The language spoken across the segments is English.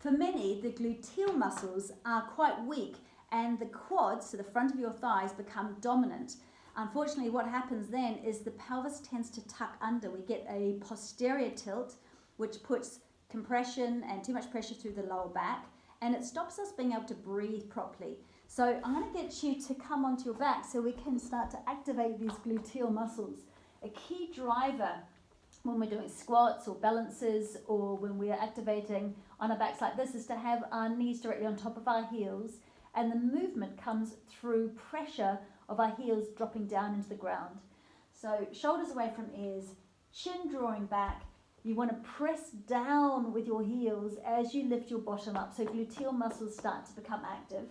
For many, the gluteal muscles are quite weak and the quads, so the front of your thighs, become dominant. Unfortunately, what happens then is the pelvis tends to tuck under. We get a posterior tilt, which puts compression and too much pressure through the lower back, and it stops us being able to breathe properly. So I'm going to get you to come onto your back so we can start to activate these gluteal muscles. A key driver when we're doing squats or balances or when we are activating on our backs like this is to have our knees directly on top of our heels, and the movement comes through pressure of our heels dropping down into the ground. So shoulders away from ears, chin drawing back. You want to press down with your heels as you lift your bottom up so gluteal muscles start to become active.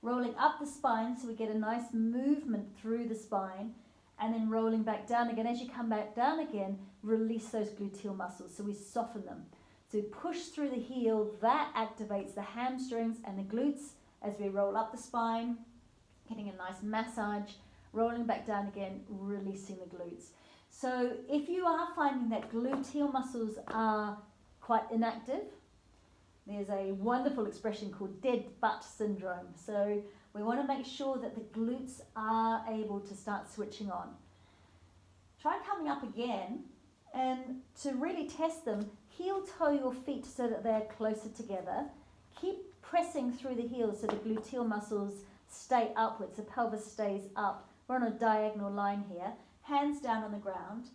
Rolling up the spine so we get a nice movement through the spine, and then rolling back down again. As you come back down again, release those gluteal muscles so we soften them. So push through the heel, that activates the hamstrings and the glutes as we roll up the spine, getting a nice massage, rolling back down again, releasing the glutes. So if you are finding that gluteal muscles are quite inactive, there's a wonderful expression called dead butt syndrome. So we want to make sure that the glutes are able to start switching on. Try coming up again, and to really test them, heel toe your feet so that they're closer together. Keep pressing through the heels so the gluteal muscles stay upwards, the pelvis stays up. We're on a diagonal line here. Hands down on the ground.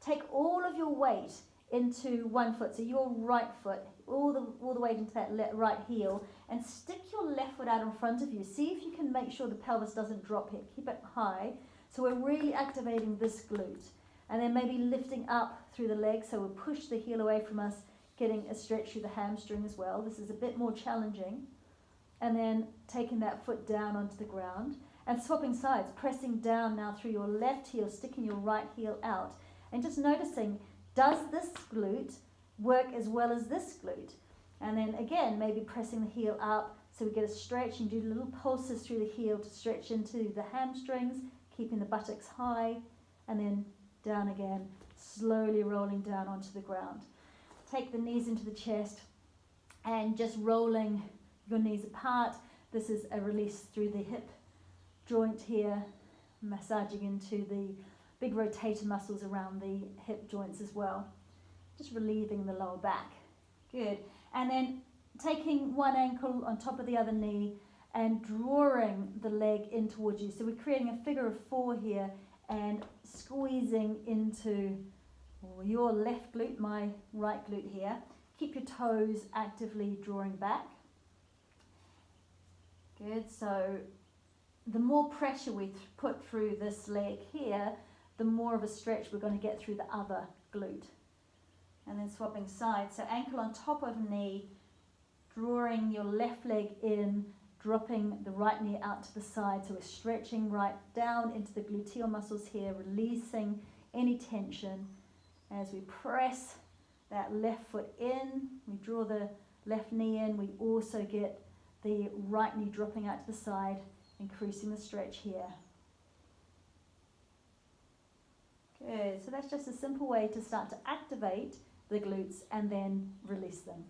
Take all of your weight into one foot, so your right foot, all the weight into that right heel, and stick your left foot out in front of you. See if you can make sure the pelvis doesn't drop here. Keep it high. So we're really activating this glute. And then maybe lifting up through the leg, so we'll push the heel away from us, getting a stretch through the hamstring as well. This is a bit more challenging. And then taking that foot down onto the ground and swapping sides, pressing down now through your left heel, sticking your right heel out, and just noticing, does this glute work as well as this glute? And then again, maybe pressing the heel up so we get a stretch, and do little pulses through the heel to stretch into the hamstrings, keeping the buttocks high, and then down again, slowly rolling down onto the ground. Take the knees into the chest and just rolling your knees apart. This is a release through the hip joint here, massaging into the big rotator muscles around the hip joints as well. Just relieving the lower back. Good. And then taking one ankle on top of the other knee and drawing the leg in towards you. So we're creating a figure of four here and squeezing into your left glute, my right glute here. Keep your toes actively drawing back. Good. So the more pressure we put through this leg here, the more of a stretch we're going to get through the other glute. And then swapping sides. So ankle on top of knee, drawing your left leg in, dropping the right knee out to the side. So we're stretching right down into the gluteal muscles here, releasing any tension. As we press that left foot in, we draw the left knee in, we also get the right knee dropping out to the side, increasing the stretch here. Good, so that's just a simple way to start to activate the glutes and then release them.